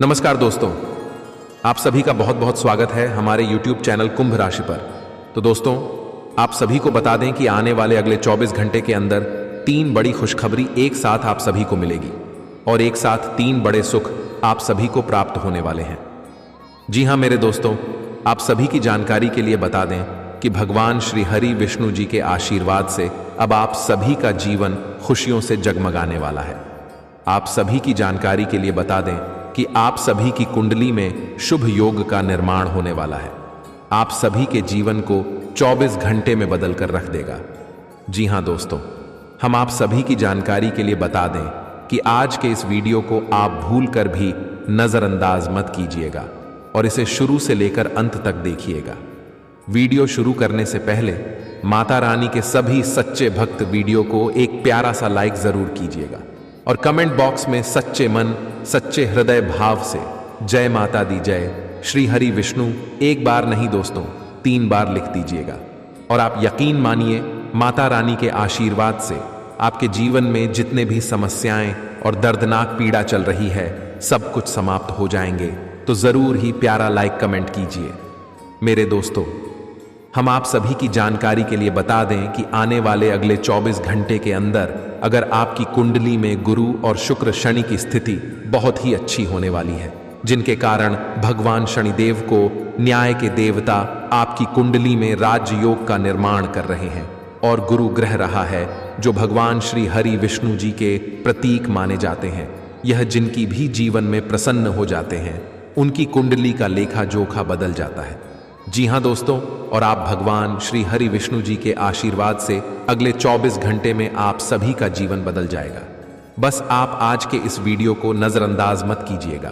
नमस्कार दोस्तों, आप सभी का बहुत बहुत स्वागत है हमारे YouTube चैनल कुंभ राशि पर। तो दोस्तों, आप सभी को बता दें कि आने वाले अगले 24 घंटे के अंदर 3 बड़ी खुशखबरी एक साथ आप सभी को मिलेगी और एक साथ 3 बड़े सुख आप सभी को प्राप्त होने वाले हैं। जी हाँ मेरे दोस्तों, आप सभी की जानकारी के लिए बता दें कि भगवान श्री हरि विष्णु जी के आशीर्वाद से अब आप सभी का जीवन खुशियों से जगमगाने वाला है। आप सभी की जानकारी के लिए बता दें कि आप सभी की कुंडली में शुभ योग का निर्माण होने वाला है। आप सभी के जीवन को 24 घंटे में बदल कर रख देगा। जी हां दोस्तों, हम आप सभी की जानकारी के लिए बता दें कि आज के इस वीडियो को आप भूल कर भी नजरअंदाज मत कीजिएगा और इसे शुरू से लेकर अंत तक देखिएगा। वीडियो शुरू करने से पहले माता रानी के सभी सच्चे भक्त वीडियो को एक प्यारा सा लाइक जरूर कीजिएगा और कमेंट बॉक्स में सच्चे मन सच्चे हृदय भाव से जय माता दी जय श्री हरि विष्णु एक बार नहीं दोस्तों 3 बार लिख दीजिएगा। और आप यकीन मानिए, माता रानी के आशीर्वाद से आपके जीवन में जितने भी समस्याएं और दर्दनाक पीड़ा चल रही है सब कुछ समाप्त हो जाएंगे। तो जरूर ही प्यारा लाइक कमेंट कीजिए। मेरे दोस्तों, हम आप सभी की जानकारी के लिए बता दें कि आने वाले अगले 24 घंटे के अंदर अगर आपकी कुंडली में गुरु और शुक्र शनि की स्थिति बहुत ही अच्छी होने वाली है, जिनके कारण भगवान शनिदेव को न्याय के देवता आपकी कुंडली में राजयोग का निर्माण कर रहे हैं और गुरु ग्रह रहा है जो भगवान श्री हरि विष्णु जी के प्रतीक माने जाते हैं। यह जिनकी भी जीवन में प्रसन्न हो जाते हैं उनकी कुंडली का लेखा जोखा बदल जाता है। जी हां दोस्तों, और आप भगवान श्री हरि विष्णु जी के आशीर्वाद से अगले 24 घंटे में आप सभी का जीवन बदल जाएगा। बस आप आज के इस वीडियो को नजरअंदाज मत कीजिएगा,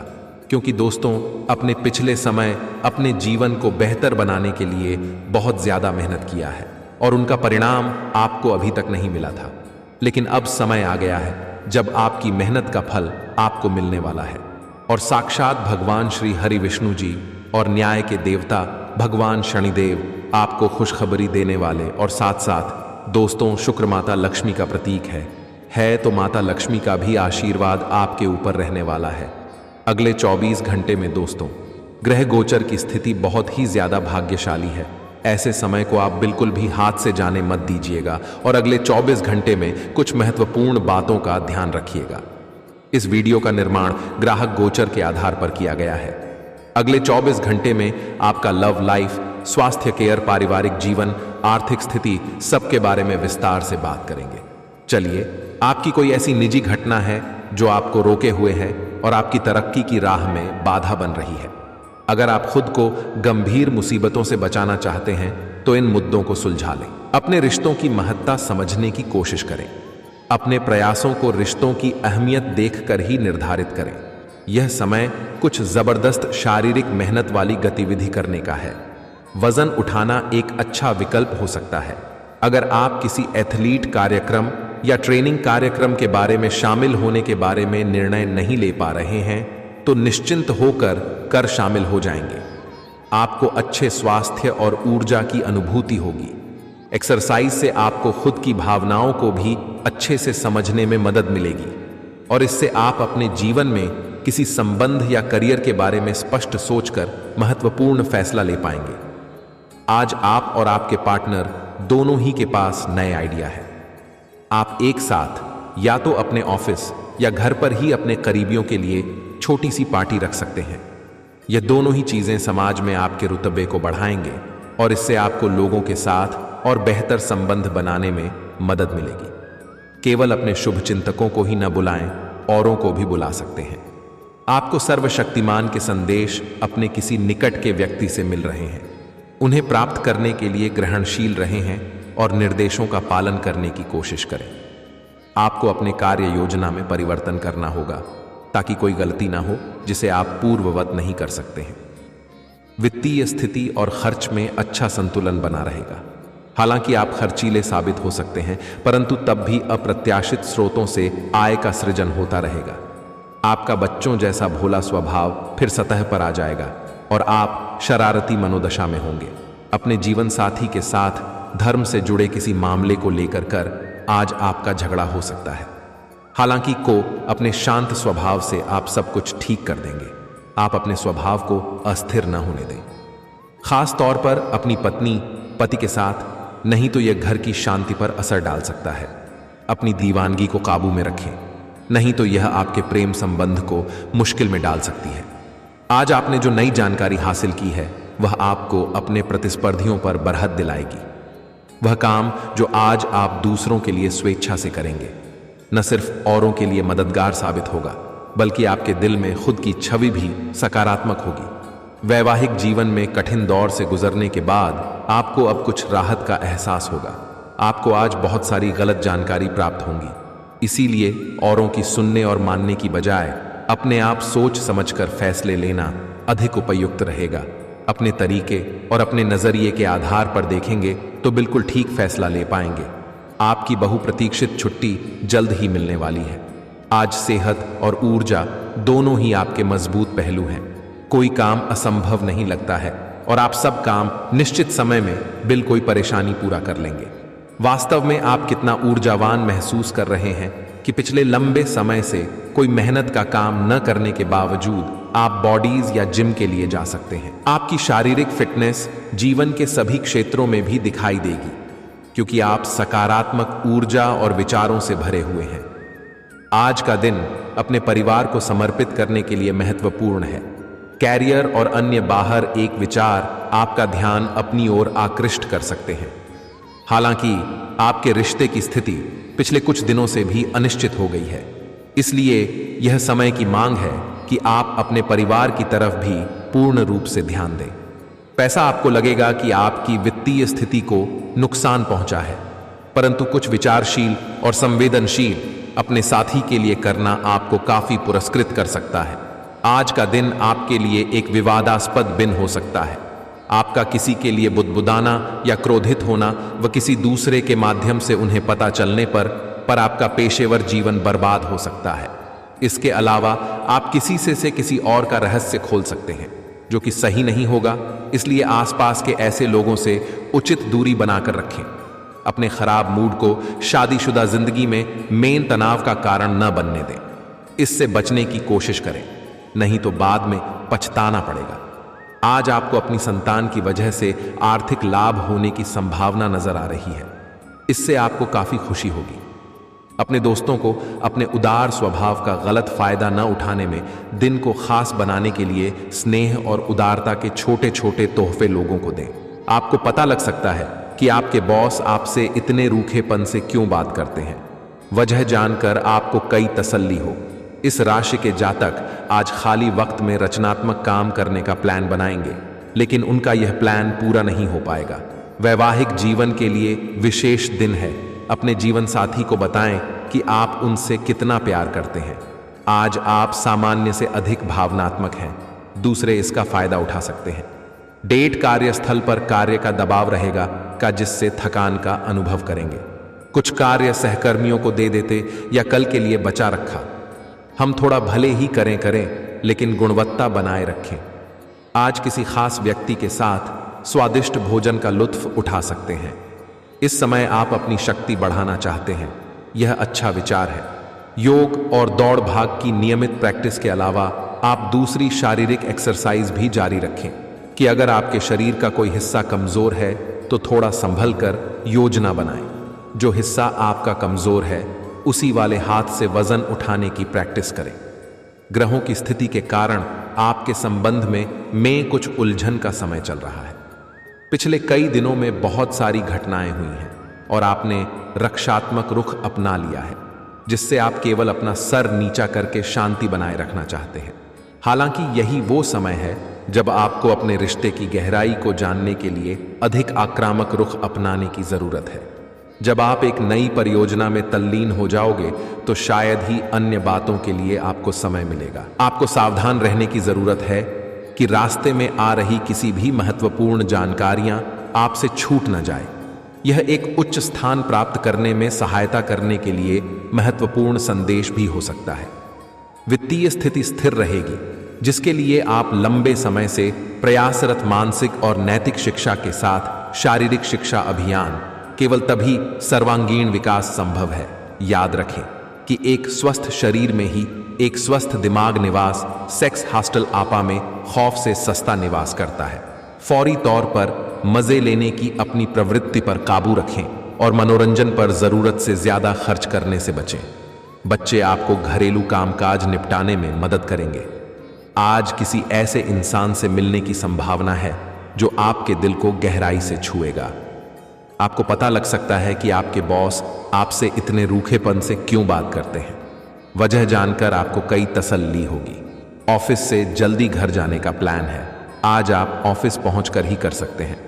क्योंकि दोस्तों अपने पिछले समय अपने जीवन को बेहतर बनाने के लिए बहुत ज्यादा मेहनत किया है और उनका परिणाम आपको अभी तक नहीं मिला था। लेकिन अब समय आ गया है जब आपकी मेहनत का फल आपको मिलने वाला है और साक्षात भगवान श्री हरि विष्णु जी और न्याय के देवता भगवान शनिदेव आपको खुशखबरी देने वाले और साथ साथ दोस्तों शुक्र माता लक्ष्मी का प्रतीक है तो माता लक्ष्मी का भी आशीर्वाद आपके ऊपर रहने वाला है। अगले 24 घंटे में दोस्तों ग्रह गोचर की स्थिति बहुत ही ज्यादा भाग्यशाली है। ऐसे समय को आप बिल्कुल भी हाथ से जाने मत दीजिएगा और अगले 24 घंटे में कुछ महत्वपूर्ण बातों का ध्यान रखिएगा। इस वीडियो का निर्माण ग्राहक गोचर के आधार पर किया गया है। अगले 24 घंटे में आपका लव लाइफ, स्वास्थ्य केयर, पारिवारिक जीवन, आर्थिक स्थिति सबके बारे में विस्तार से बात करेंगे। चलिए, आपकी कोई ऐसी निजी घटना है जो आपको रोके हुए है और आपकी तरक्की की राह में बाधा बन रही है। अगर आप खुद को गंभीर मुसीबतों से बचाना चाहते हैं तो इन मुद्दों को सुलझा लें। अपने रिश्तों की महत्ता समझने की कोशिश करें। अपने प्रयासों को रिश्तों की अहमियत देखकर ही निर्धारित करें। यह समय कुछ जबरदस्त शारीरिक मेहनत वाली गतिविधि करने का है। वजन उठाना एक अच्छा विकल्प हो सकता है। अगर आप किसी एथलीट कार्यक्रम या ट्रेनिंग कार्यक्रम के बारे में शामिल होने के बारे में निर्णय नहीं ले पा रहे हैं तो निश्चिंत होकर शामिल हो जाएंगे। आपको अच्छे स्वास्थ्य और ऊर्जा की अनुभूति होगी। एक्सरसाइज से आपको खुद की भावनाओं को भी अच्छे से समझने में मदद मिलेगी और इससे आप अपने जीवन में किसी संबंध या करियर के बारे में स्पष्ट सोचकर महत्वपूर्ण फैसला ले पाएंगे। आज आप और आपके पार्टनर दोनों ही के पास नए आइडिया है। आप एक साथ या तो अपने ऑफिस या घर पर ही अपने करीबियों के लिए छोटी सी पार्टी रख सकते हैं। यह दोनों ही चीजें समाज में आपके रुतबे को बढ़ाएंगे और इससे आपको लोगों के साथ और बेहतर संबंध बनाने में मदद मिलेगी। केवल अपने शुभ चिंतकों को ही न बुलाएं, औरों को भी बुला सकते हैं। आपको सर्वशक्तिमान के संदेश अपने किसी निकट के व्यक्ति से मिल रहे हैं। उन्हें प्राप्त करने के लिए ग्रहणशील रहे हैं और निर्देशों का पालन करने की कोशिश करें। आपको अपने कार्य योजना में परिवर्तन करना होगा ताकि कोई गलती ना हो जिसे आप पूर्ववत नहीं कर सकते हैं। वित्तीय स्थिति और खर्च में अच्छा संतुलन बना रहेगा। हालांकि आप खर्चीले साबित हो सकते हैं, परंतु तब भी अप्रत्याशित स्रोतों से आय का सृजन होता रहेगा। आपका बच्चों जैसा भोला स्वभाव फिर सतह पर आ जाएगा और आप शरारती मनोदशा में होंगे। अपने जीवन साथी के साथ धर्म से जुड़े किसी मामले को लेकर आज आपका झगड़ा हो सकता है। हालांकि अपने शांत स्वभाव से आप सब कुछ ठीक कर देंगे। आप अपने स्वभाव को अस्थिर न होने दें। खास तौर पर अपनी पत्नी पति के साथ, नहीं तो यह घर की शांति पर असर डाल सकता है। अपनी दीवानगी को काबू में रखें, नहीं तो यह आपके प्रेम संबंध को मुश्किल में डाल सकती है। आज आपने जो नई जानकारी हासिल की है वह आपको अपने प्रतिस्पर्धियों पर बरहत दिलाएगी। वह काम जो आज आप दूसरों के लिए स्वेच्छा से करेंगे न सिर्फ औरों के लिए मददगार साबित होगा, बल्कि आपके दिल में खुद की छवि भी सकारात्मक होगी। वैवाहिक जीवन में कठिन दौर से गुजरने के बाद आपको अब कुछ राहत का एहसास होगा। आपको आज बहुत सारी गलत जानकारी प्राप्त होंगी, इसीलिए औरों की सुनने और मानने की बजाय अपने आप सोच समझकर फैसले लेना अधिक उपयुक्त रहेगा। अपने तरीके और अपने नजरिए के आधार पर देखेंगे तो बिल्कुल ठीक फैसला ले पाएंगे। आपकी बहुप्रतीक्षित छुट्टी जल्द ही मिलने वाली है। आज सेहत और ऊर्जा दोनों ही आपके मजबूत पहलू हैं। कोई काम असंभव नहीं लगता है और आप सब काम निश्चित समय में बिल कोई परेशानी पूरा कर लेंगे। वास्तव में आप कितना ऊर्जावान महसूस कर रहे हैं कि पिछले लंबे समय से कोई मेहनत का काम न करने के बावजूद आप बॉडीज या जिम के लिए जा सकते हैं। आपकी शारीरिक फिटनेस जीवन के सभी क्षेत्रों में भी दिखाई देगी, क्योंकि आप सकारात्मक ऊर्जा और विचारों से भरे हुए हैं। आज का दिन अपने परिवार को समर्पित करने के लिए महत्वपूर्ण है। कैरियर और अन्य बाहर एक विचार आपका ध्यान अपनी ओर आकृष्ट कर सकते हैं। हालांकि आपके रिश्ते की स्थिति पिछले कुछ दिनों से भी अनिश्चित हो गई है, इसलिए यह समय की मांग है कि आप अपने परिवार की तरफ भी पूर्ण रूप से ध्यान दें। पैसा आपको लगेगा कि आपकी वित्तीय स्थिति को नुकसान पहुंचा है, परंतु कुछ विचारशील और संवेदनशील अपने साथी के लिए करना आपको काफी पुरस्कृत कर सकता है। आज का दिन आपके लिए एक विवादास्पद दिन हो सकता है। आपका किसी के लिए बुदबुदाना या क्रोधित होना व किसी दूसरे के माध्यम से उन्हें पता चलने पर आपका पेशेवर जीवन बर्बाद हो सकता है। इसके अलावा आप किसी से किसी और का रहस्य खोल सकते हैं, जो कि सही नहीं होगा, इसलिए आसपास के ऐसे लोगों से उचित दूरी बनाकर रखें। अपने खराब मूड को शादीशुदा जिंदगी में मेन तनाव का कारण न बनने दें। इससे बचने की कोशिश करें, नहीं तो बाद में पछताना पड़ेगा। आज आपको अपनी संतान की वजह से आर्थिक लाभ होने की संभावना नजर आ रही है। इससे आपको काफी खुशी होगी। अपने दोस्तों को अपने उदार स्वभाव का गलत फायदा न उठाने में दिन को खास बनाने के लिए स्नेह और उदारता के छोटे छोटे तोहफे लोगों को दें। आपको पता लग सकता है कि आपके बॉस आपसे इतने रूखेपन से क्यों बात करते हैं। वजह जानकर आपको कई तसल्ली हो। इस राशि के जातक आज खाली वक्त में रचनात्मक काम करने का प्लान बनाएंगे, लेकिन उनका यह प्लान पूरा नहीं हो पाएगा। वैवाहिक जीवन के लिए विशेष दिन है। अपने जीवन साथी को बताएं कि आप उनसे कितना प्यार करते हैं। आज आप सामान्य से अधिक भावनात्मक हैं, दूसरे इसका फायदा उठा सकते हैं। डेट कार्यस्थल पर कार्य का दबाव रहेगा जिससे थकान का अनुभव करेंगे। कुछ कार्य सहकर्मियों को दे देते या कल के लिए बचा रखा। हम थोड़ा भले ही करें, लेकिन गुणवत्ता बनाए रखें। आज किसी खास व्यक्ति के साथ स्वादिष्ट भोजन का लुत्फ उठा सकते हैं। इस समय आप अपनी शक्ति बढ़ाना चाहते हैं, यह अच्छा विचार है। योग और दौड़ भाग की नियमित प्रैक्टिस के अलावा आप दूसरी शारीरिक एक्सरसाइज भी जारी रखें कि अगर आपके शरीर का कोई हिस्सा कमजोर है तो थोड़ा संभल कर योजना बनाएं। जो हिस्सा आपका कमजोर है उसी वाले हाथ से वजन उठाने की प्रैक्टिस करें। ग्रहों की स्थिति के कारण आपके संबंध में कुछ उलझन का समय चल रहा है। पिछले कई दिनों में बहुत सारी घटनाएं हुई हैं और आपने रक्षात्मक रुख अपना लिया है, जिससे आप केवल अपना सर नीचा करके शांति बनाए रखना चाहते हैं। हालांकि यही वो समय है जब आपको अपने रिश्ते की गहराई को जानने के लिए अधिक आक्रामक रुख अपनाने की जरूरत है। जब आप एक नई परियोजना में तल्लीन हो जाओगे तो शायद ही अन्य बातों के लिए आपको समय मिलेगा। आपको सावधान रहने की जरूरत है कि रास्ते में आ रही किसी भी महत्वपूर्ण जानकारियां आपसे छूट न जाए। यह एक उच्च स्थान प्राप्त करने में सहायता करने के लिए महत्वपूर्ण संदेश भी हो सकता है। वित्तीय स्थिति स्थिर रहेगी, जिसके लिए आप लंबे समय से प्रयासरत मानसिक और नैतिक शिक्षा के साथ शारीरिक शिक्षा अभियान केवल तभी सर्वांगीण विकास संभव है। याद रखें कि एक स्वस्थ शरीर में ही एक स्वस्थ दिमाग निवास सेक्स हॉस्टल आपा में खौफ से सस्ता निवास करता है। फौरी तौर पर मजे लेने की अपनी प्रवृत्ति पर काबू रखें और मनोरंजन पर जरूरत से ज्यादा खर्च करने से बचें। बच्चे आपको घरेलू कामकाज निपटाने में मदद करेंगे। आज किसी ऐसे इंसान से मिलने की संभावना है जो आपके दिल को गहराई से छुएगा। आपको पता लग सकता है कि आपके बॉस आपसे इतने रूखेपन से क्यों बात करते हैं। वजह जानकर आपको कई तसल्ली होगी। ऑफिस से जल्दी घर जाने का प्लान है। आज आप ऑफिस पहुंचकर ही कर सकते हैं।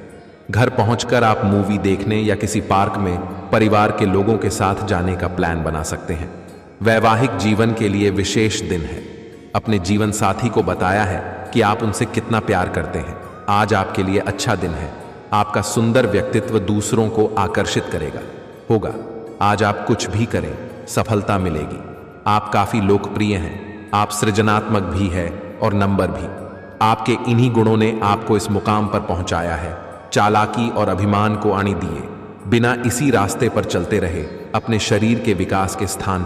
घर पहुंचकर आप मूवी देखने या किसी पार्क में परिवार के लोगों के साथ जाने का प्लान बना सकते हैं। वैवाहिक जीवन के लिए विशेष दिन है। अपने जीवन साथी को बताया है कि आप उनसे कितना प्यार करते हैं। आज आपके लिए अच्छा दिन है। आपका सुंदर व्यक्तित्व दूसरों को आकर्षित करेगा होगा। आज आप कुछ भी करें, सफलता मिलेगी। आप काफी लोकप्रिय हैं। आप सृजनात्मक भी है और नंबर भी। आपके इन्हीं गुणों ने आपको इस मुकाम पर पहुंचाया है। चालाकी और अभिमान को आनी दिए बिना इसी रास्ते पर चलते रहे अपने शरीर के विकास के स्थान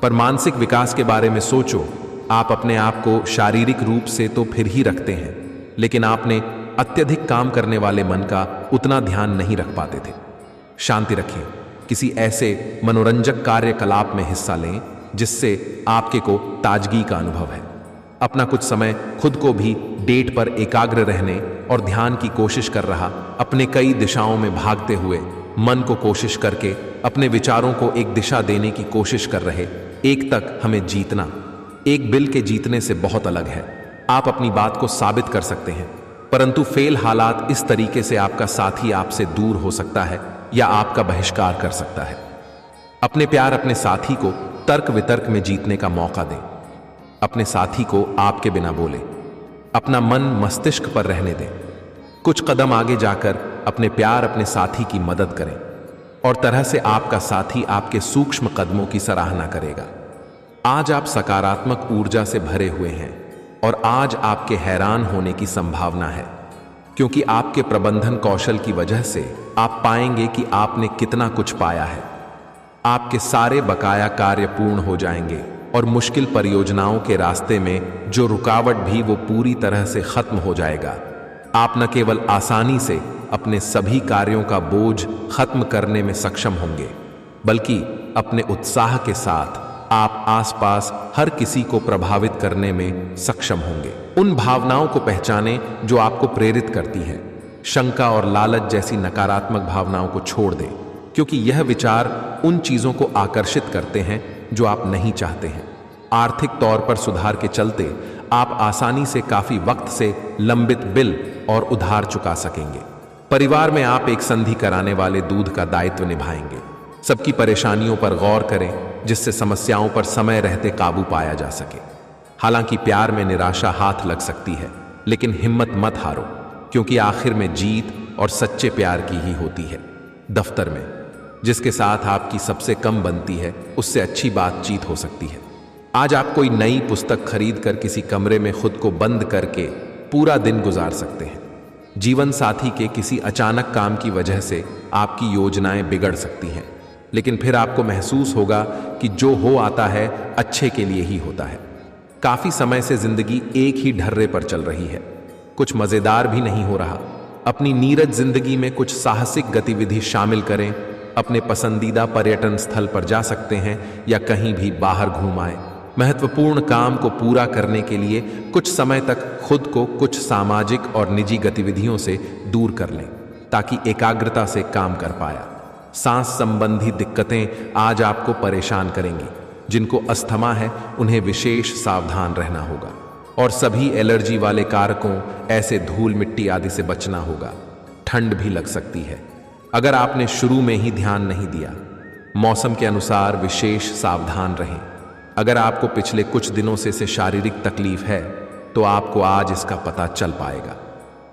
पर मानसिक विकास के बारे में सोचो। आप अपने आप को शारीरिक रूप से तो फिर ही रखते हैं, लेकिन आपने अत्यधिक काम करने वाले मन का उतना ध्यान नहीं रख पाते थे। शांति रखें। किसी ऐसे मनोरंजक कार्यकलाप में हिस्सा लें जिससे आपके को ताजगी का अनुभव है। अपना कुछ समय खुद को भी डेट पर एकाग्र रहने और ध्यान की कोशिश कर रहा अपने कई दिशाओं में भागते हुए मन को कोशिश करके अपने विचारों को एक दिशा देने की कोशिश कर रहे एक तक हमें जीतना एक बिल के जीतने से बहुत अलग है। आप अपनी बात को साबित कर सकते हैं, परंतु फेल हालात इस तरीके से आपका साथी आपसे दूर हो सकता है या आपका बहिष्कार कर सकता है। अपने प्यार अपने साथी को तर्क वितर्क में जीतने का मौका दें। अपने साथी को आपके बिना बोले, अपना मन मस्तिष्क पर रहने दें। कुछ कदम आगे जाकर अपने प्यार अपने साथी की मदद करें और तरह से आपका साथी आपके सूक्ष्म कदमों की सराहना करेगा। आज आप सकारात्मक ऊर्जा से भरे हुए हैं और आज आपके हैरान होने की संभावना है, क्योंकि आपके प्रबंधन कौशल की वजह से आप पाएंगे कि आपने कितना कुछ पाया है। आपके सारे बकाया कार्य पूर्ण हो जाएंगे और मुश्किल परियोजनाओं के रास्ते में जो रुकावट भी वो पूरी तरह से खत्म हो जाएगा। आप न केवल आसानी से अपने सभी कार्यों का बोझ खत्म करने में सक्षम होंगे, बल्कि अपने उत्साह के साथ आप आसपास हर किसी को प्रभावित करने में सक्षम होंगे। उन भावनाओं को पहचानें जो आपको प्रेरित करती हैं। शंका और लालच जैसी नकारात्मक भावनाओं को छोड़ दें, क्योंकि यह विचार उन चीजों को आकर्षित करते हैं जो आप नहीं चाहते हैं। आर्थिक तौर पर सुधार के चलते आप आसानी से काफी वक्त से लंबित बिल और उधार चुका सकेंगे। परिवार में आप एक संधि कराने वाले दूध का दायित्व निभाएंगे। सबकी परेशानियों पर गौर करें जिससे समस्याओं पर समय रहते काबू पाया जा सके। हालांकि प्यार में निराशा हाथ लग सकती है, लेकिन हिम्मत मत हारो, क्योंकि आखिर में जीत और सच्चे प्यार की ही होती है। दफ्तर में जिसके साथ आपकी सबसे कम बनती है उससे अच्छी बातचीत हो सकती है। आज आप कोई नई पुस्तक खरीद कर किसी कमरे में खुद को बंद करके पूरा दिन गुजार सकते हैं। जीवन साथी के किसी अचानक काम की वजह से आपकी योजनाएं बिगड़ सकती हैं, लेकिन फिर आपको महसूस होगा कि जो हो आता है अच्छे के लिए ही होता है। काफी समय से जिंदगी एक ही ढर्रे पर चल रही है, कुछ मजेदार भी नहीं हो रहा। अपनी नीरज जिंदगी में कुछ साहसिक गतिविधि शामिल करें। अपने पसंदीदा पर्यटन स्थल पर जा सकते हैं या कहीं भी बाहर घूम आए। महत्वपूर्ण काम को पूरा करने के लिए कुछ समय तक खुद को कुछ सामाजिक और निजी गतिविधियों से दूर कर लें, ताकि एकाग्रता से काम कर पाया। सांस संबंधी दिक्कतें आज आपको परेशान करेंगी। जिनको अस्थमा है उन्हें विशेष सावधान रहना होगा, और सभी एलर्जी वाले कारकों ऐसे धूल मिट्टी आदि से बचना होगा। ठंड भी लग सकती है अगर आपने शुरू में ही ध्यान नहीं दिया। मौसम के अनुसार विशेष सावधान रहें। अगर आपको पिछले कुछ दिनों से शारीरिक तकलीफ है तो आपको आज इसका पता चल पाएगा।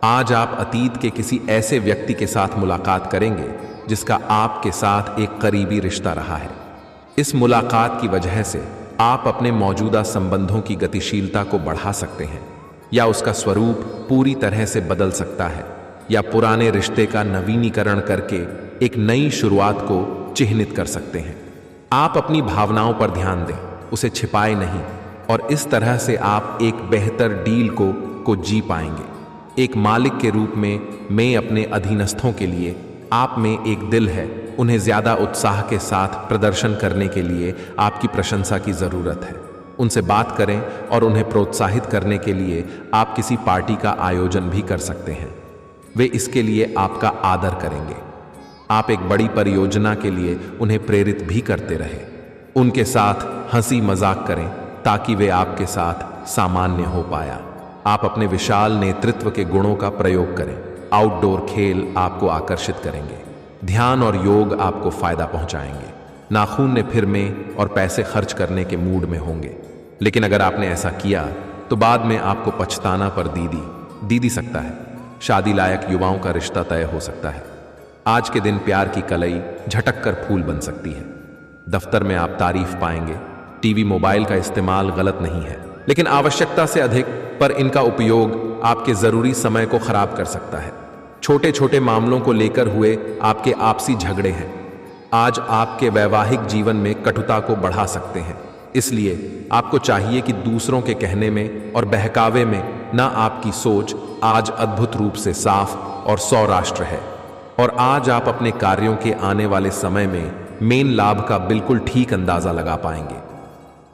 आज आप अतीत के किसी ऐसे व्यक्ति के साथ मुलाकात करेंगे जिसका आपके साथ एक करीबी रिश्ता रहा है। इस मुलाकात की वजह से आप अपने मौजूदा संबंधों की गतिशीलता को बढ़ा सकते हैं, या उसका स्वरूप पूरी तरह से बदल सकता है, या पुराने रिश्ते का नवीनीकरण करके एक नई शुरुआत को चिह्नित कर सकते हैं। आप अपनी भावनाओं पर ध्यान दें, उसे छिपाए नहीं। और इस तरह से आप एक बेहतर डील को जी पाएंगे। एक मालिक के रूप में मैं अपने अधीनस्थों के लिए, आप में एक दिल है, उन्हें ज्यादा उत्साह के साथ प्रदर्शन करने के लिए आपकी प्रशंसा की जरूरत है। उनसे बात करें और उन्हें प्रोत्साहित करने के लिए आप किसी पार्टी का आयोजन भी कर सकते हैं। वे इसके लिए आपका आदर करेंगे। आप एक बड़ी परियोजना के लिए उन्हें प्रेरित भी करते रहे। उनके साथ हंसी मजाक करें ताकि वे आपके साथ सामान्य हो पाया। आप अपने विशाल नेतृत्व के गुणों का प्रयोग करें। आउटडोर खेल आपको आकर्षित करेंगे। ध्यान और योग आपको फायदा पहुंचाएंगे। नाखून ने फिर में और पैसे खर्च करने के मूड में होंगे, लेकिन अगर आपने ऐसा किया तो बाद में आपको पछताना पर दीदी सकता है। शादी लायक युवाओं का रिश्ता तय हो सकता है। आज के दिन प्यार की कलई झटक कर फूल बन सकती है। दफ्तर में आप तारीफ पाएंगे। टीवी मोबाइल का इस्तेमाल गलत नहीं है, लेकिन आवश्यकता से अधिक पर इनका उपयोग आपके जरूरी समय को खराब कर सकता है। छोटे छोटे मामलों को लेकर हुए आपके आपसी झगड़े हैं आज आपके वैवाहिक जीवन में कटुता को बढ़ा सकते हैं। इसलिए आपको चाहिए कि दूसरों के कहने में और बहकावे में ना, आपकी सोच आज अद्भुत रूप से साफ और सौराष्ट्र है और आज आप अपने कार्यों के आने वाले समय में मेन लाभ का बिल्कुल ठीक अंदाजा लगा पाएंगे।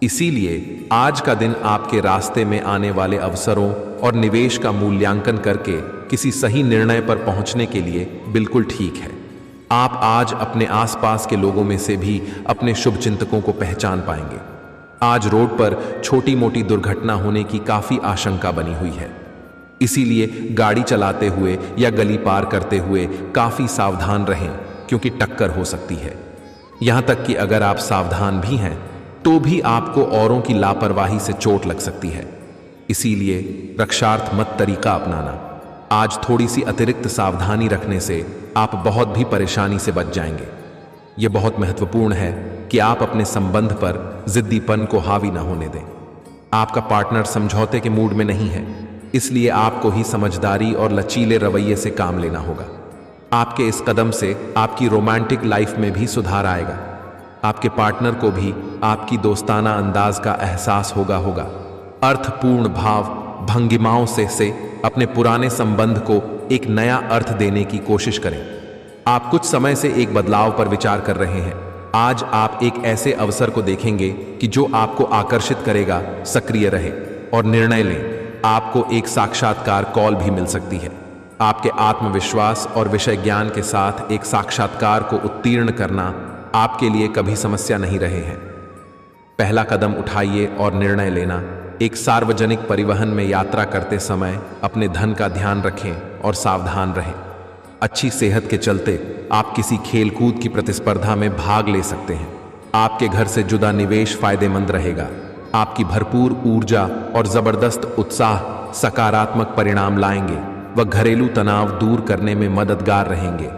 इसीलिए आज का दिन आपके रास्ते में आने वाले अवसरों और निवेश का मूल्यांकन करके किसी सही निर्णय पर पहुंचने के लिए बिल्कुल ठीक है। आप आज अपने आसपास के लोगों में से भी अपने शुभचिंतकों को पहचान पाएंगे। आज रोड पर छोटी मोटी दुर्घटना होने की काफी आशंका बनी हुई है। इसीलिए गाड़ी चलाते हुए या गली पार करते हुए काफी सावधान रहें, क्योंकि टक्कर हो सकती है। यहां तक कि अगर आप सावधान भी हैं तो भी आपको औरों की लापरवाही से चोट लग सकती है। इसीलिए रक्षार्थ मत तरीका अपनाना। आज थोड़ी सी अतिरिक्त सावधानी रखने से आप बहुत भी परेशानी से बच जाएंगे। यह बहुत महत्वपूर्ण है कि आप अपने संबंध पर जिद्दीपन को हावी न होने दें। आपका पार्टनर समझौते के मूड में नहीं है, इसलिए आपको ही समझदारी और लचीले रवैये से काम लेना होगा। आपके इस कदम से आपकी रोमांटिक लाइफ में भी सुधार आएगा। आपके पार्टनर को भी आपकी दोस्ताना अंदाज का एहसास होगा। अर्थपूर्ण भाव भंगिमाओं से अपने पुराने संबंध को एक नया अर्थ देने की कोशिश करें। आप कुछ समय से एक बदलाव पर विचार कर रहे हैं। आज आप एक ऐसे अवसर को देखेंगे कि जो आपको आकर्षित करेगा। सक्रिय रहे और निर्णय लें। आपको एक साक्षात्कार कॉल भी मिल सकती है। आपके आत्मविश्वास और विषय ज्ञान के साथ एक साक्षात्कार को उत्तीर्ण करना आपके लिए कभी समस्या नहीं रहे हैं। पहला कदम उठाइए और निर्णय लेना। एक सार्वजनिक परिवहन में यात्रा करते समय अपने धन का ध्यान रखें और सावधान रहें। अच्छी सेहत के चलते आप किसी खेलकूद की प्रतिस्पर्धा में भाग ले सकते हैं। आपके घर से जुदा निवेश फायदेमंद रहेगा। आपकी भरपूर ऊर्जा और जबरदस्त उत्साह सकारात्मक परिणाम लाएंगे व घरेलू तनाव दूर करने में मददगार रहेंगे।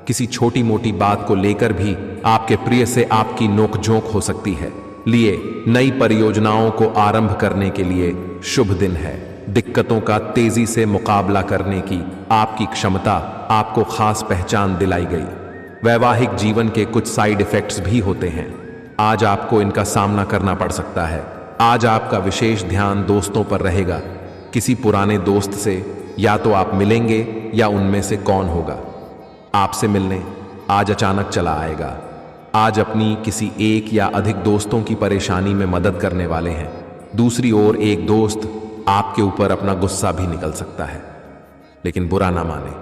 किसी छोटी मोटी बात को लेकर भी आपके प्रिय से आपकी नोकझोंक हो सकती है। लिए नई परियोजनाओं को आरंभ करने के लिए शुभ दिन है। दिक्कतों का तेजी से मुकाबला करने की आपकी क्षमता आपको खास पहचान दिलाई गई। वैवाहिक जीवन के कुछ साइड इफेक्ट्स भी होते हैं। आज आपको इनका सामना करना पड़ सकता है। आज आपका विशेष ध्यान दोस्तों पर रहेगा। किसी पुराने दोस्त से या तो आप मिलेंगे या उनमें से कौन होगा आपसे मिलने आज अचानक चला आएगा। आज अपनी किसी एक या अधिक दोस्तों की परेशानी में मदद करने वाले हैं। दूसरी ओर एक दोस्त आपके ऊपर अपना गुस्सा भी निकल सकता है, लेकिन बुरा ना माने।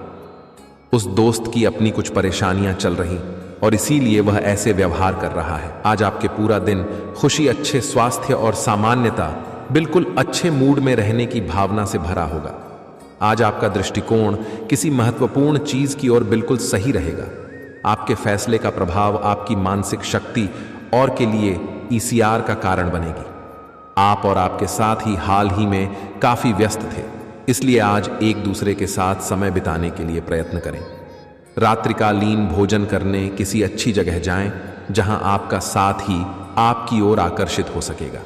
उस दोस्त की अपनी कुछ परेशानियां चल रही और इसीलिए वह ऐसे व्यवहार कर रहा है। आज आपके पूरा दिन खुशी, अच्छे स्वास्थ्य और सामान्यता, बिल्कुल अच्छे मूड में रहने की भावना से भरा होगा। आज आपका दृष्टिकोण किसी महत्वपूर्ण चीज की ओर बिल्कुल सही रहेगा। आपके फैसले का प्रभाव आपकी मानसिक शक्ति और के लिए ईसीआर का कारण बनेगी। आप और आपके साथ ही हाल ही में काफी व्यस्त थे, इसलिए आज एक दूसरे के साथ समय बिताने के लिए प्रयत्न करें। रात्रिकालीन भोजन करने किसी अच्छी जगह जाएं, जहां आपका साथ ही आपकी ओर आकर्षित हो सकेगा।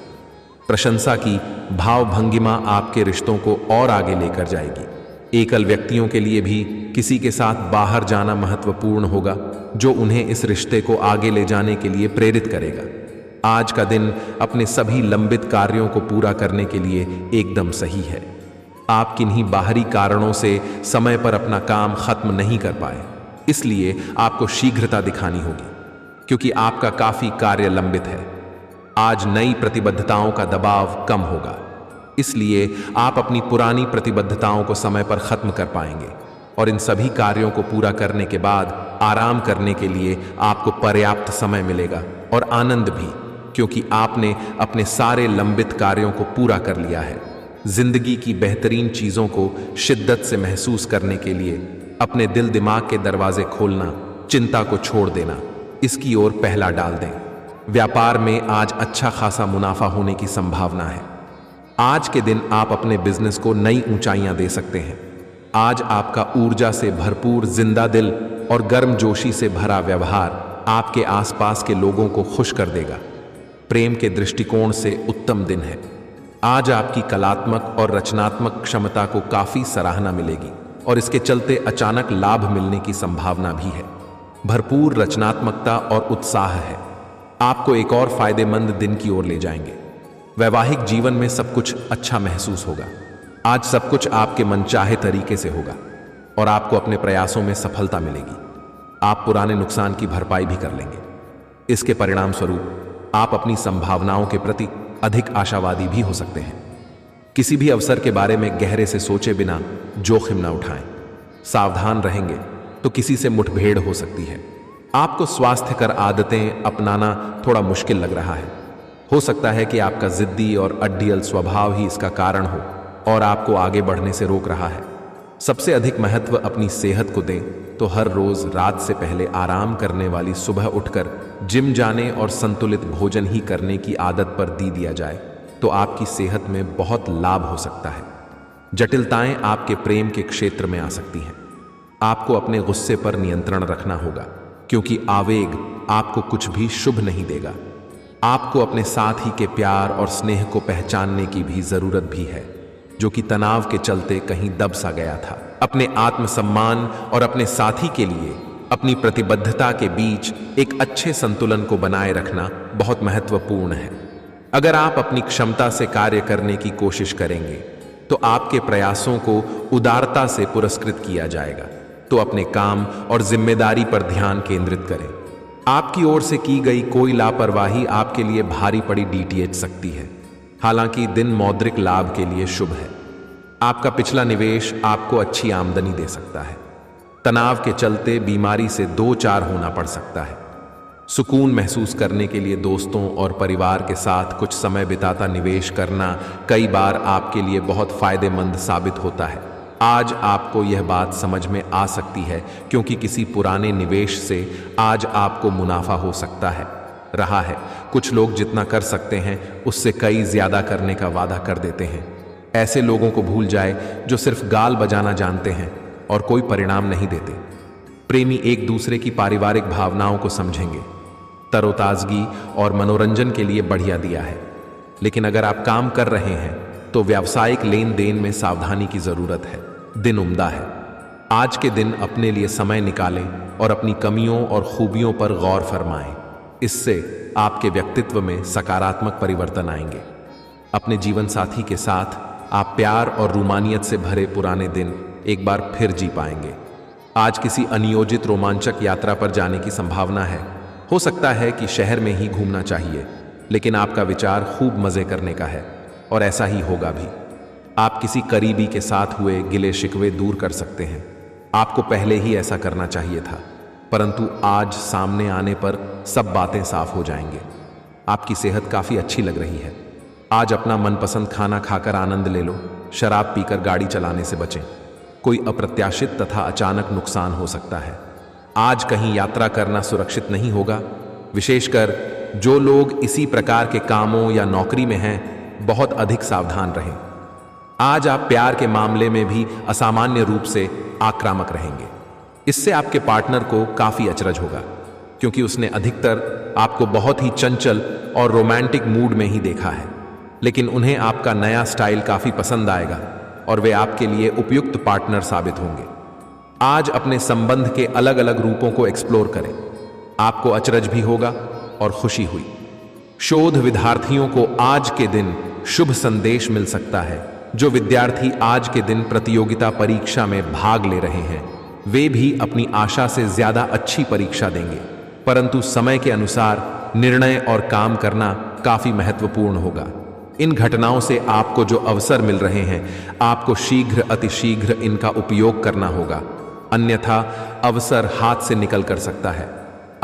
प्रशंसा की भावभंगिमा आपके रिश्तों को और आगे लेकर जाएगी। एकल व्यक्तियों के लिए भी किसी के साथ बाहर जाना महत्वपूर्ण होगा, जो उन्हें इस रिश्ते को आगे ले जाने के लिए प्रेरित करेगा। आज का दिन अपने सभी लंबित कार्यों को पूरा करने के लिए एकदम सही है। आप किन्हीं बाहरी कारणों से समय पर अपना काम खत्म नहीं कर पाए, इसलिए आपको शीघ्रता दिखानी होगी, क्योंकि आपका काफी कार्य लंबित है। आज नई प्रतिबद्धताओं का दबाव कम होगा, इसलिए आप अपनी पुरानी प्रतिबद्धताओं को समय पर खत्म कर पाएंगे और इन सभी कार्यों को पूरा करने के बाद आराम करने के लिए आपको पर्याप्त समय मिलेगा और आनंद भी, क्योंकि आपने अपने सारे लंबित कार्यों को पूरा कर लिया है। जिंदगी की बेहतरीन चीजों को शिद्दत से महसूस करने के लिए अपने दिल दिमाग के दरवाजे खोलना, चिंता को छोड़ देना, इसकी ओर पहला डाल दें। व्यापार में आज अच्छा खासा मुनाफा होने की संभावना है। आज के दिन आप अपने बिजनेस को नई ऊंचाइयां दे सकते हैं। आज आपका ऊर्जा से भरपूर जिंदा दिल और गर्मजोशी से भरा व्यवहार आपके आसपास के लोगों को खुश कर देगा। प्रेम के दृष्टिकोण से उत्तम दिन है। आज आपकी कलात्मक और रचनात्मक क्षमता को काफी सराहना मिलेगी और इसके चलते अचानक लाभ मिलने की संभावना भी है। भरपूर रचनात्मकता और उत्साह है, आपको एक और फायदेमंद दिन की ओर ले जाएंगे। वैवाहिक जीवन में सब कुछ अच्छा महसूस होगा। आज सब कुछ आपके मनचाहे तरीके से होगा और आपको अपने प्रयासों में सफलता मिलेगी। आप पुराने नुकसान की भरपाई भी कर लेंगे। इसके परिणाम स्वरूप आप अपनी संभावनाओं के प्रति अधिक आशावादी भी हो सकते हैं। किसी भी अवसर के बारे में गहरे से सोचे बिना जोखिम न उठाएं। सावधान रहेंगे तो किसी से मुठभेड़ हो सकती है। आपको स्वास्थ्यकर आदतें अपनाना थोड़ा मुश्किल लग रहा है। हो सकता है कि आपका जिद्दी और अड्डियल स्वभाव ही इसका कारण हो और आपको आगे बढ़ने से रोक रहा है। सबसे अधिक महत्व अपनी सेहत को दें तो हर रोज रात से पहले आराम करने वाली सुबह उठकर जिम जाने और संतुलित भोजन ही करने की आदत पर दिया जाए तो आपकी सेहत में बहुत लाभ हो सकता है। जटिलताएं आपके प्रेम के क्षेत्र में आ सकती हैं। आपको अपने गुस्से पर नियंत्रण रखना होगा, क्योंकि आवेग आपको कुछ भी शुभ नहीं देगा। आपको अपने साथी के प्यार और स्नेह को पहचानने की भी जरूरत भी है, जो कि तनाव के चलते कहीं दब सा गया था। अपने आत्मसम्मान और अपने साथी के लिए अपनी प्रतिबद्धता के बीच एक अच्छे संतुलन को बनाए रखना बहुत महत्वपूर्ण है। अगर आप अपनी क्षमता से कार्य करने की कोशिश करेंगे तो आपके प्रयासों को उदारता से पुरस्कृत किया जाएगा। तो अपने काम और जिम्मेदारी पर ध्यान केंद्रित करें। आपकी ओर से की गई कोई लापरवाही आपके लिए भारी पड़ी डीटीएच सकती है। हालांकि दिन मौद्रिक लाभ के लिए शुभ है। आपका पिछला निवेश आपको अच्छी आमदनी दे सकता है। तनाव के चलते बीमारी से 2-4 होना पड़ सकता है। सुकून महसूस करने के लिए दोस्तों और परिवार के साथ कुछ समय बिताता निवेश करना कई बार आपके लिए बहुत फायदेमंद साबित होता है। आज आपको यह बात समझ में आ सकती है, क्योंकि किसी पुराने निवेश से आज आपको मुनाफा हो सकता है रहा है। कुछ लोग जितना कर सकते हैं उससे कई ज्यादा करने का वादा कर देते हैं। ऐसे लोगों को भूल जाए जो सिर्फ गाल बजाना जानते हैं और कोई परिणाम नहीं देते। प्रेमी एक दूसरे की पारिवारिक भावनाओं को समझेंगे। तरोताजगी और मनोरंजन के लिए बढ़िया दिया है। लेकिन अगर आप काम कर रहे हैं तो व्यावसायिक लेन देन में सावधानी की जरूरत है। दिन उम्दा है। आज के दिन अपने लिए समय निकालें और अपनी कमियों और खूबियों पर गौर फरमाएं। इससे आपके व्यक्तित्व में सकारात्मक परिवर्तन आएंगे। अपने जीवन साथी के साथ आप प्यार और रूमानियत से भरे पुराने दिन एक बार फिर जी पाएंगे। आज किसी अनियोजित रोमांचक यात्रा पर जाने की संभावना है। हो सकता है कि शहर में ही घूमना चाहिए, लेकिन आपका विचार खूब मजे करने का है और ऐसा ही होगा भी। आप किसी करीबी के साथ हुए गिले शिकवे दूर कर सकते हैं। आपको पहले ही ऐसा करना चाहिए था, परंतु आज सामने आने पर सब बातें साफ हो जाएंगे। आपकी सेहत काफी अच्छी लग रही है। आज अपना मनपसंद खाना खाकर आनंद ले लो। शराब पीकर गाड़ी चलाने से बचें। कोई अप्रत्याशित तथा अचानक नुकसान हो सकता है। आज कहीं यात्रा करना सुरक्षित नहीं होगा। विशेषकर जो लोग इसी प्रकार के कामों या नौकरी में हैं, बहुत अधिक सावधान रहें। आज आप प्यार के मामले में भी असामान्य रूप से आक्रामक रहेंगे। इससे आपके पार्टनर को काफी अचरज होगा, क्योंकि उसने अधिकतर आपको बहुत ही चंचल और रोमांटिक मूड में ही देखा है। लेकिन उन्हें आपका नया स्टाइल काफी पसंद आएगा और वे आपके लिए उपयुक्त पार्टनर साबित होंगे। आज अपने संबंध के अलग अलग रूपों को एक्सप्लोर करें। आपको अचरज भी होगा और खुशी हुई। शोध विद्यार्थियों को आज के दिन शुभ संदेश मिल सकता है। जो विद्यार्थी आज के दिन प्रतियोगिता परीक्षा में भाग ले रहे हैं वे भी अपनी आशा से ज्यादा अच्छी परीक्षा देंगे, परंतु समय के अनुसार निर्णय और काम करना काफी महत्वपूर्ण होगा। इन घटनाओं से आपको जो अवसर मिल रहे हैं आपको शीघ्र अतिशीघ्र इनका उपयोग करना होगा, अन्यथा अवसर हाथ से निकल कर सकता है।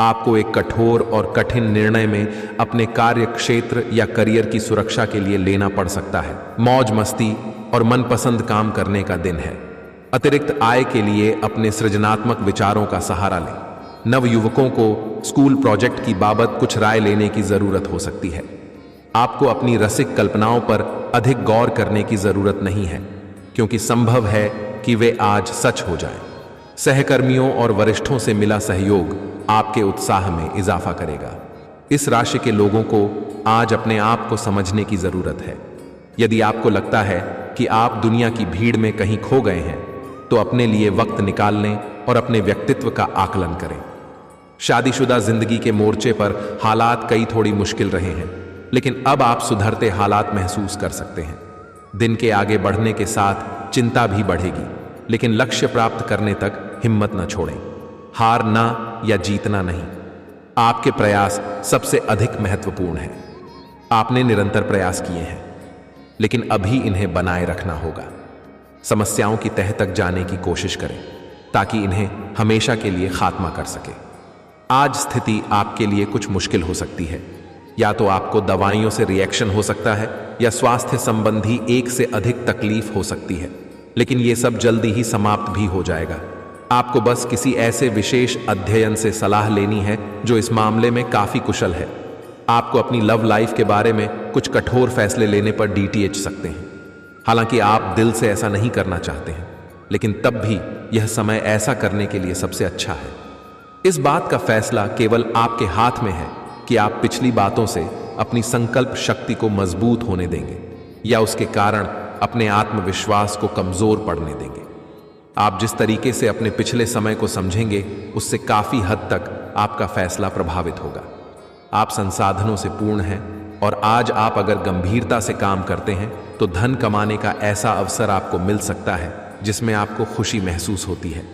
आपको एक कठोर और कठिन निर्णय में अपने कार्य क्षेत्र या करियर की सुरक्षा के लिए लेना पड़ सकता है। मौज मस्ती और मनपसंद काम करने का दिन है। अतिरिक्त आय के लिए अपने सृजनात्मक विचारों का सहारा लें। नवयुवकों को स्कूल प्रोजेक्ट की बाबत कुछ राय लेने की जरूरत हो सकती है। आपको अपनी रसिक कल्पनाओं पर अधिक गौर करने की जरूरत नहीं है, क्योंकि संभव है कि वे आज सच हो जाएं। सहकर्मियों और वरिष्ठों से मिला सहयोग आपके उत्साह में इजाफा करेगा। इस राशि के लोगों को आज अपने आप को समझने की जरूरत है। यदि आपको लगता है कि आप दुनिया की भीड़ में कहीं खो गए हैं तो अपने लिए वक्त निकाल लें और अपने व्यक्तित्व का आकलन करें। शादीशुदा जिंदगी के मोर्चे पर हालात कई थोड़ी मुश्किल रहे हैं, लेकिन अब आप सुधरते हालात महसूस कर सकते हैं। दिन के आगे बढ़ने के साथ चिंता भी बढ़ेगी, लेकिन लक्ष्य प्राप्त करने तक हिम्मत न छोड़ें। हारना या जीतना नहीं, आपके प्रयास सबसे अधिक महत्वपूर्ण है। आपने निरंतर प्रयास किए हैं, लेकिन अभी इन्हें बनाए रखना होगा। समस्याओं की तह तक जाने की कोशिश करें ताकि इन्हें हमेशा के लिए खात्मा कर सके। आज स्थिति आपके लिए कुछ मुश्किल हो सकती है। या तो आपको दवाइयों से रिएक्शन हो सकता है या स्वास्थ्य संबंधी एक से अधिक तकलीफ हो सकती है, लेकिन यह सब जल्दी ही समाप्त भी हो जाएगा। आपको बस किसी ऐसे विशेष अध्ययन से सलाह लेनी है जो इस मामले में काफी कुशल है। आपको अपनी लव लाइफ के बारे में कुछ कठोर फैसले लेने पर डीटीएच सकते हैं। हालांकि आप दिल से ऐसा नहीं करना चाहते हैं, लेकिन तब भी यह समय ऐसा करने के लिए सबसे अच्छा है। इस बात का फैसला केवल आपके हाथ में है कि आप पिछली बातों से अपनी संकल्प शक्ति को मजबूत होने देंगे या उसके कारण अपने आत्मविश्वास को कमजोर पड़ने देंगे। आप जिस तरीके से अपने पिछले समय को समझेंगे उससे काफी हद तक आपका फैसला प्रभावित होगा। आप संसाधनों से पूर्ण हैं और आज आप अगर गंभीरता से काम करते हैं तो धन कमाने का ऐसा अवसर आपको मिल सकता है जिसमें आपको खुशी महसूस होती है।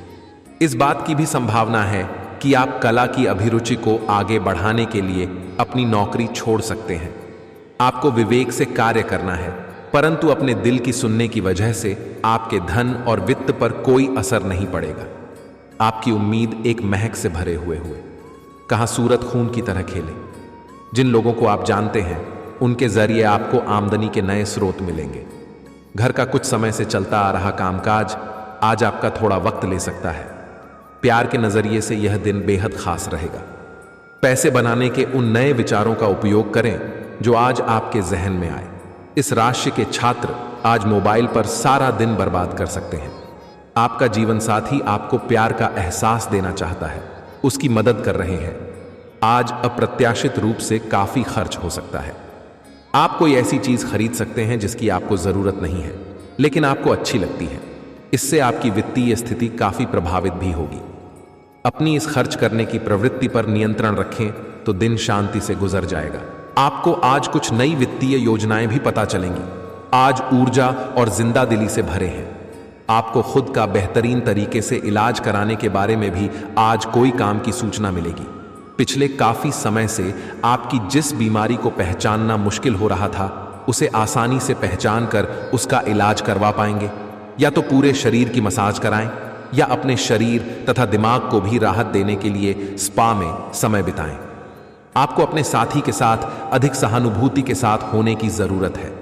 इस बात की भी संभावना है कि आप कला की अभिरुचि को आगे बढ़ाने के लिए अपनी नौकरी छोड़ सकते हैं। आपको विवेक से कार्य करना है, परंतु अपने दिल की सुनने की वजह से आपके धन और वित्त पर कोई असर नहीं पड़ेगा। आपकी उम्मीद एक महक से भरे हुए कहाँ सूरत खून की तरह खेले। जिन लोगों को आप जानते हैं उनके जरिए आपको आमदनी के नए स्रोत मिलेंगे। घर का कुछ समय से चलता आ रहा कामकाज आज आपका थोड़ा वक्त ले सकता है। प्यार के नजरिए से यह दिन बेहद खास रहेगा। पैसे बनाने के उन नए विचारों का उपयोग करें जो आज आपके जहन में आए। इस राशि के छात्र आज मोबाइल पर सारा दिन बर्बाद कर सकते हैं। आपका जीवन साथी आपको प्यार का एहसास देना चाहता है, उसकी मदद कर रहे हैं। आज अप्रत्याशित रूप से काफी खर्च हो सकता है। आप कोई ऐसी चीज खरीद सकते हैं जिसकी आपको जरूरत नहीं है, लेकिन आपको अच्छी लगती है। इससे आपकी वित्तीय स्थिति काफी प्रभावित भी होगी। अपनी इस खर्च करने की प्रवृत्ति पर नियंत्रण रखें तो दिन शांति से गुजर जाएगा। आपको आज कुछ नई वित्तीय योजनाएं भी पता चलेंगी। आज ऊर्जा और जिंदा दिली से भरे हैं। आपको खुद का बेहतरीन तरीके से इलाज कराने के बारे में भी आज कोई काम की सूचना मिलेगी। पिछले काफी समय से आपकी जिस बीमारी को पहचानना मुश्किल हो रहा था उसे आसानी से पहचान कर उसका इलाज करवा पाएंगे। या तो पूरे शरीर की मसाज कराएं या अपने शरीर तथा दिमाग को भी राहत देने के लिए स्पा में समय बिताएं। आपको अपने साथी के साथ अधिक सहानुभूति के साथ होने की जरूरत है।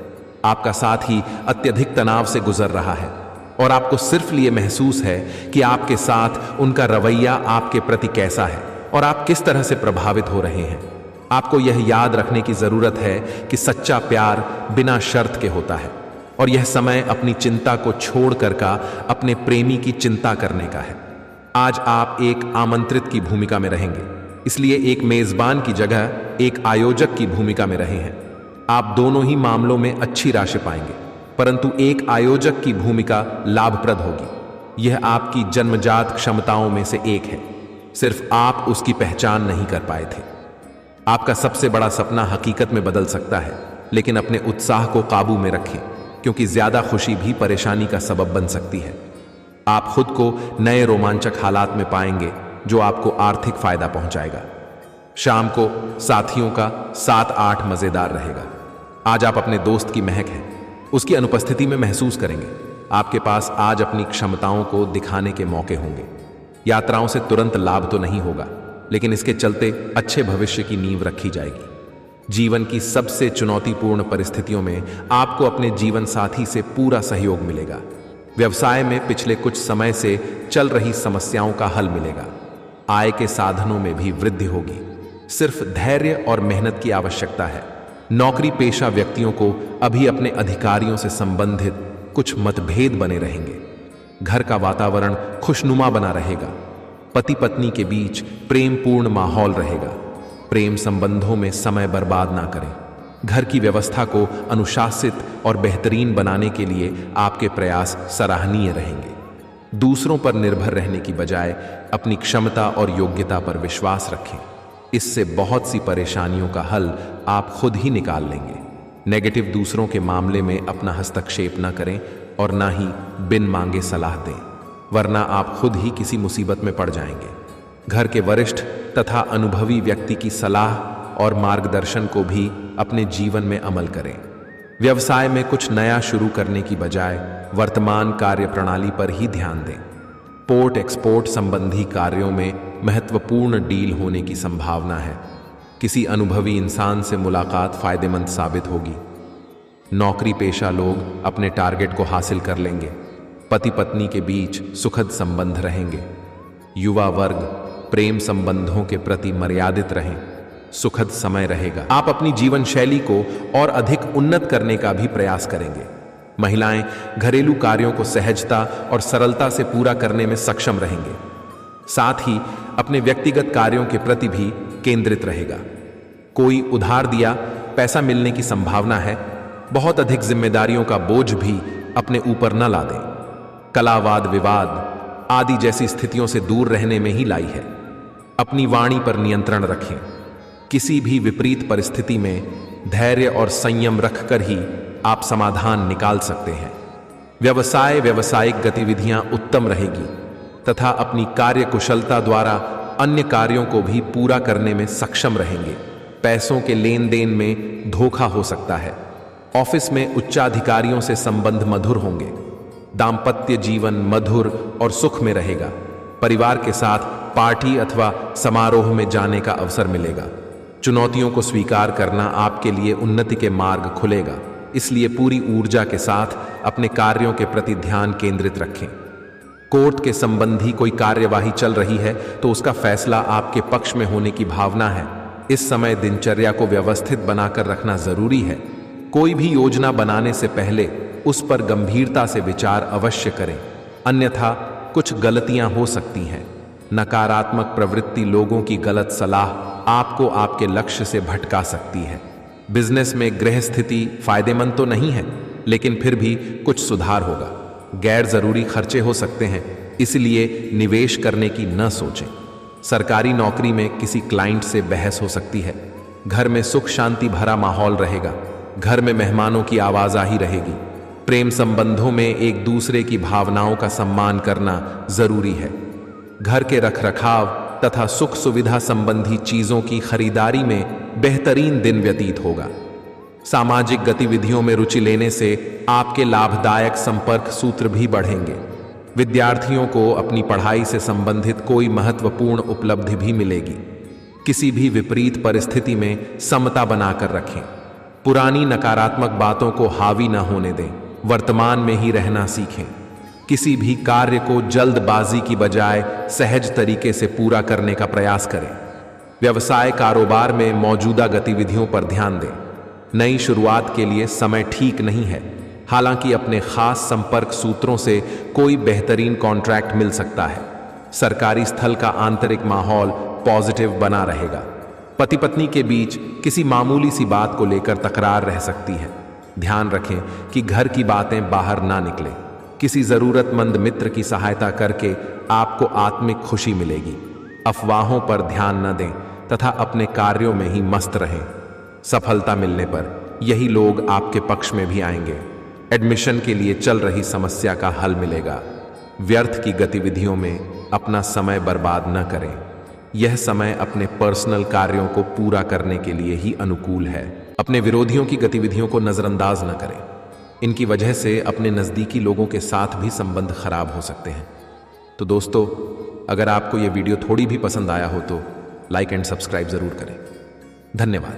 आपका साथी अत्यधिक तनाव से गुजर रहा है और आपको सिर्फ ये महसूस है कि आपके साथ उनका रवैया आपके प्रति कैसा है और आप किस तरह से प्रभावित हो रहे हैं। आपको यह याद रखने की जरूरत है कि सच्चा प्यार बिना शर्त के होता है और यह समय अपनी चिंता को छोड़कर का अपने प्रेमी की चिंता करने का है। आज आप एक आमंत्रित की भूमिका में रहेंगे, इसलिए एक मेजबान की जगह एक आयोजक की भूमिका में रहे हैं। आप दोनों ही मामलों में अच्छी राशि पाएंगे, परंतु एक आयोजक की भूमिका लाभप्रद होगी। यह आपकी जन्मजात क्षमताओं में से एक है, सिर्फ आप उसकी पहचान नहीं कर पाए थे। आपका सबसे बड़ा सपना हकीकत में बदल सकता है, लेकिन अपने उत्साह को काबू में रखें, क्योंकि ज्यादा खुशी भी परेशानी का सबब बन सकती है। आप खुद को नए रोमांचक हालात में पाएंगे जो आपको आर्थिक फायदा पहुंचाएगा। शाम को साथियों का 7-8 मजेदार रहेगा। आज आप अपने दोस्त की महक है, उसकी अनुपस्थिति में महसूस करेंगे। आपके पास आज अपनी क्षमताओं को दिखाने के मौके होंगे। यात्राओं से तुरंत लाभ तो नहीं होगा, लेकिन इसके चलते अच्छे भविष्य की नींव रखी जाएगी। जीवन की सबसे चुनौतीपूर्ण परिस्थितियों में आपको अपने जीवन साथी से पूरा सहयोग मिलेगा। व्यवसाय में पिछले कुछ समय से चल रही समस्याओं का हल मिलेगा। आय के साधनों में भी वृद्धि होगी। सिर्फ धैर्य और मेहनत की आवश्यकता है। नौकरी पेशा व्यक्तियों को अभी अपने अधिकारियों से संबंधित कुछ मतभेद बने रहेंगे। घर का वातावरण खुशनुमा बना रहेगा। पति पत्नी के बीच प्रेमपूर्ण माहौल रहेगा। प्रेम संबंधों में समय बर्बाद ना करें। घर की व्यवस्था को अनुशासित और बेहतरीन बनाने के लिए आपके प्रयास सराहनीय रहेंगे। दूसरों पर निर्भर रहने की बजाय अपनी क्षमता और योग्यता पर विश्वास रखें। इससे बहुत सी परेशानियों का हल आप खुद ही निकाल लेंगे। नेगेटिव दूसरों के मामले में अपना हस्तक्षेप न करें और ना ही बिन मांगे सलाह दें, वरना आप खुद ही किसी मुसीबत में पड़ जाएंगे। घर के वरिष्ठ तथा अनुभवी व्यक्ति की सलाह और मार्गदर्शन को भी अपने जीवन में अमल करें। व्यवसाय में कुछ नया शुरू करने की बजाय वर्तमान कार्य प्रणाली पर ही ध्यान दें। पोर्ट एक्सपोर्ट संबंधी कार्यों में महत्वपूर्ण डील होने की संभावना है। किसी अनुभवी इंसान से मुलाकात फायदेमंद साबित होगी। नौकरी पेशा लोग अपने टारगेट को हासिल कर लेंगे। पति पत्नी के बीच सुखद संबंध रहेंगे। युवा वर्ग प्रेम संबंधों के प्रति मर्यादित रहें। सुखद समय रहेगा। आप अपनी जीवन शैली को और अधिक उन्नत करने का भी प्रयास करेंगे। महिलाएं घरेलू कार्यों को सहजता और सरलता से पूरा करने में सक्षम रहेंगे। साथ ही अपने व्यक्तिगत कार्यों के प्रति भी केंद्रित रहेगा। कोई उधार दिया पैसा मिलने की संभावना है। बहुत अधिक जिम्मेदारियों का बोझ भी अपने ऊपर न ला दें। कला वाद विवाद आदि जैसी स्थितियों से दूर रहने में ही लाई है। अपनी वाणी पर नियंत्रण रखें। किसी भी विपरीत परिस्थिति में धैर्य और संयम रखकर ही आप समाधान निकाल सकते हैं। व्यावसायिक गतिविधियां उत्तम रहेगी तथा अपनी कार्य कुशलता द्वारा अन्य कार्यों को भी पूरा करने में सक्षम रहेंगे। पैसों के लेन देन में धोखा हो सकता है। ऑफिस में उच्चाधिकारियों से संबंध मधुर होंगे। दाम्पत्य जीवन मधुर और सुख में रहेगा। परिवार के साथ पार्टी अथवा समारोह में जाने का अवसर मिलेगा। चुनौतियों को स्वीकार करना आपके लिए उन्नति के मार्ग खुलेगा, इसलिए पूरी ऊर्जा के साथ अपने कार्यों के प्रति ध्यान केंद्रित रखें। कोर्ट के संबंधी कोई कार्यवाही चल रही है तो उसका फैसला आपके पक्ष में होने की भावना है। इस समय दिनचर्या को व्यवस्थित बनाकर रखना जरूरी है। कोई भी योजना बनाने से पहले उस पर गंभीरता से विचार अवश्य करें, अन्यथा कुछ गलतियां हो सकती हैं। नकारात्मक प्रवृत्ति लोगों की गलत सलाह आपको आपके लक्ष्य से भटका सकती है। बिजनेस में गृह स्थिति फायदेमंद तो नहीं है, लेकिन फिर भी कुछ सुधार होगा। गैर जरूरी खर्चे हो सकते हैं, इसलिए निवेश करने की न सोचें। सरकारी नौकरी में किसी क्लाइंट से बहस हो सकती है। घर में सुख शांति भरा माहौल रहेगा। घर में मेहमानों की आवाजाही रहेगी। प्रेम संबंधों में एक दूसरे की भावनाओं का सम्मान करना जरूरी है। घर के रखरखाव तथा सुख सुविधा संबंधी चीजों की खरीदारी में बेहतरीन दिन व्यतीत होगा। सामाजिक गतिविधियों में रुचि लेने से आपके लाभदायक संपर्क सूत्र भी बढ़ेंगे। विद्यार्थियों को अपनी पढ़ाई से संबंधित कोई महत्वपूर्ण उपलब्धि भी मिलेगी। किसी भी विपरीत परिस्थिति में समता बनाकर रखें। पुरानी नकारात्मक बातों को हावी न होने दें। वर्तमान में ही रहना सीखें। किसी भी कार्य को जल्दबाजी की बजाय सहज तरीके से पूरा करने का प्रयास करें। व्यवसाय कारोबार में मौजूदा गतिविधियों पर ध्यान दें। नई शुरुआत के लिए समय ठीक नहीं है, हालांकि अपने खास संपर्क सूत्रों से कोई बेहतरीन कॉन्ट्रैक्ट मिल सकता है। सरकारी स्थल का आंतरिक माहौल पॉजिटिव बना रहेगा। पति पत्नी के बीच किसी मामूली सी बात को लेकर तकरार रह सकती है। ध्यान रखें कि घर की बातें बाहर ना निकलें। किसी जरूरतमंद मित्र की सहायता करके आपको आत्मिक खुशी मिलेगी। अफवाहों पर ध्यान न दें तथा अपने कार्यों में ही मस्त रहें। सफलता मिलने पर यही लोग आपके पक्ष में भी आएंगे। एडमिशन के लिए चल रही समस्या का हल मिलेगा। व्यर्थ की गतिविधियों में अपना समय बर्बाद न करें। यह समय अपने पर्सनल कार्यों को पूरा करने के लिए ही अनुकूल है। अपने विरोधियों की गतिविधियों को नजरअंदाज न करें। इनकी वजह से अपने नजदीकी लोगों के साथ भी संबंध खराब हो सकते हैं। तो दोस्तों, अगर आपको यह वीडियो थोड़ी भी पसंद आया हो तो लाइक एंड सब्सक्राइब जरूर करें। धन्यवाद।